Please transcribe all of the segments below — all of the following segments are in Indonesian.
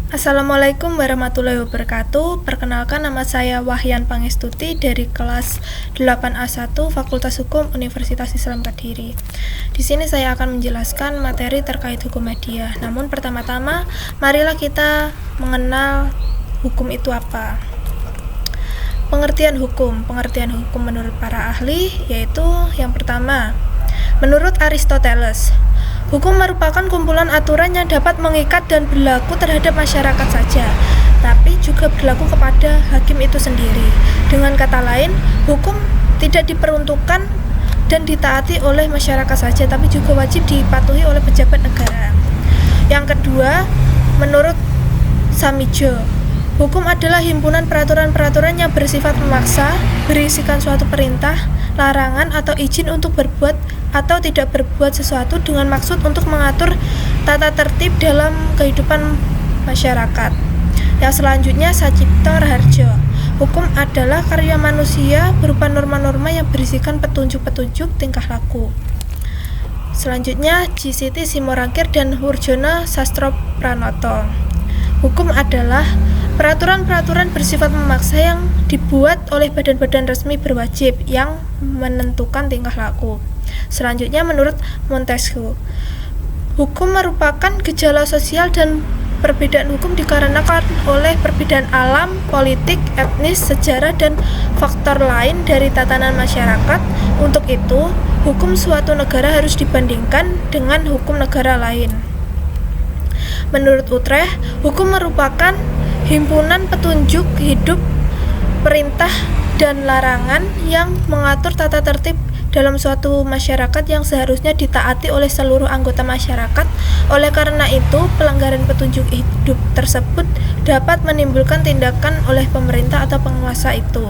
Assalamualaikum warahmatullahi wabarakatuh. Perkenalkan, nama saya Wahyan Pangestuti dari kelas 8A1 Fakultas Hukum Universitas Islam Kediri. Di sini saya akan menjelaskan materi terkait hukum media. Namun pertama-tama, marilah kita mengenal hukum itu apa. Pengertian hukum menurut para ahli yaitu yang pertama, menurut Aristoteles, hukum merupakan kumpulan aturan yang dapat mengikat dan berlaku terhadap masyarakat saja, tapi juga berlaku kepada hakim itu sendiri. Dengan kata lain, hukum tidak diperuntukkan dan ditaati oleh masyarakat saja, tapi juga wajib dipatuhi oleh pejabat negara. Yang kedua, menurut Samijo, hukum adalah himpunan peraturan-peraturan yang bersifat memaksa, berisikan suatu perintah, larangan, atau izin untuk berbuat atau tidak berbuat sesuatu dengan maksud untuk mengatur tata tertib dalam kehidupan masyarakat. Yang selanjutnya, Sacipto Raharjo, hukum adalah karya manusia berupa norma-norma yang berisikan petunjuk-petunjuk tingkah laku. Selanjutnya, Cisiti Simorangkir dan Wurjono Sastropranoto, hukum adalah peraturan-peraturan bersifat memaksa yang dibuat oleh badan-badan resmi berwajib yang menentukan tingkah laku. Selanjutnya, menurut Montesquieu, hukum merupakan gejala sosial dan perbedaan hukum dikarenakan oleh perbedaan alam, politik, etnis, sejarah, dan faktor lain dari tatanan masyarakat. Untuk itu, hukum suatu negara harus dibandingkan dengan hukum negara lain. Menurut Utrecht, hukum merupakan himpunan petunjuk hidup, perintah, dan larangan yang mengatur tata tertib dalam suatu masyarakat yang seharusnya ditaati oleh seluruh anggota masyarakat. Oleh karena itu, pelanggaran petunjuk hidup tersebut dapat menimbulkan tindakan oleh pemerintah atau penguasa itu.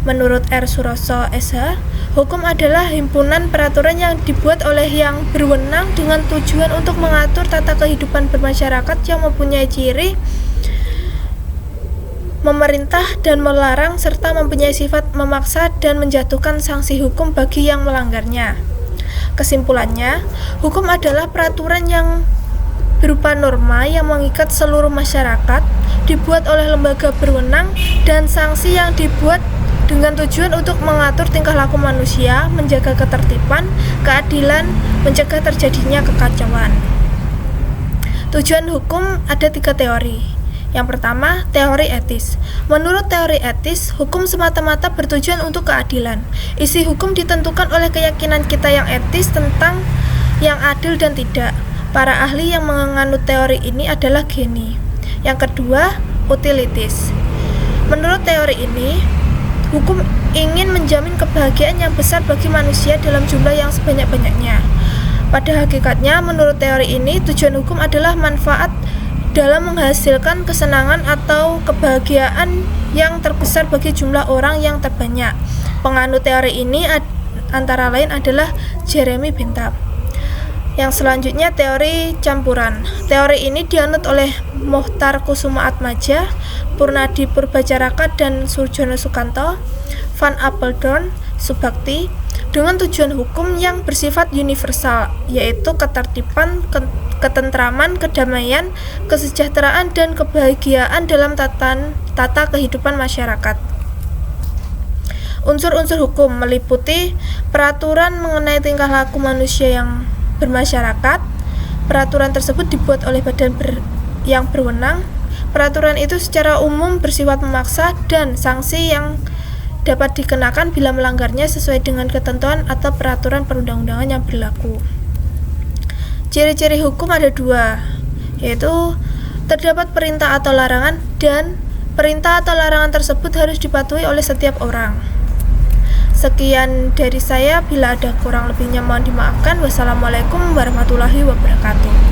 Menurut R. Suroso SH, hukum adalah himpunan peraturan yang dibuat oleh yang berwenang dengan tujuan untuk mengatur tata kehidupan bermasyarakat yang mempunyai ciri memerintah dan melarang serta mempunyai sifat memaksa dan menjatuhkan sanksi hukum bagi yang melanggarnya. Kesimpulannya, hukum adalah peraturan yang berupa norma yang mengikat seluruh masyarakat, dibuat oleh lembaga berwenang, dan sanksi yang dibuat dengan tujuan untuk mengatur tingkah laku manusia, menjaga ketertiban, keadilan, mencegah terjadinya kekacauan. Tujuan hukum ada 3 teori. Yang pertama, teori etis. Menurut teori etis, hukum semata-mata bertujuan untuk keadilan. Isi hukum ditentukan oleh keyakinan kita yang etis tentang yang adil dan tidak. Para ahli yang menganut teori ini adalah Geni. Yang kedua, utilitis. Menurut teori ini, hukum ingin menjamin kebahagiaan yang besar bagi manusia dalam jumlah yang sebanyak-banyaknya. Pada hakikatnya, menurut teori ini, tujuan hukum adalah manfaat dalam menghasilkan kesenangan atau kebahagiaan yang terbesar bagi jumlah orang yang terbanyak. Penganut teori ini antara lain adalah Jeremy Bentham. Yang selanjutnya, teori campuran. Teori ini dianut oleh Mohtar Kusumaatmadja, Purnadi Purbacaraka, dan Surjono Sukanto, Van Apeldoorn, Subakti, dengan tujuan hukum yang bersifat universal, yaitu ketertiban, ketentraman, kedamaian, kesejahteraan, dan kebahagiaan dalam tata kehidupan masyarakat. Unsur-unsur hukum meliputi peraturan mengenai tingkah laku manusia yang bermasyarakat. Peraturan tersebut dibuat oleh badan yang berwenang. Peraturan itu secara umum bersifat memaksa, dan sanksi yang dapat dikenakan bila melanggarnya sesuai dengan ketentuan atau peraturan perundang-undangan yang berlaku. Ciri-ciri hukum ada 2, yaitu terdapat perintah atau larangan, dan perintah atau larangan tersebut harus dipatuhi oleh setiap orang. Sekian dari saya, bila ada kurang lebihnya mohon dimaafkan. Wassalamualaikum warahmatullahi wabarakatuh.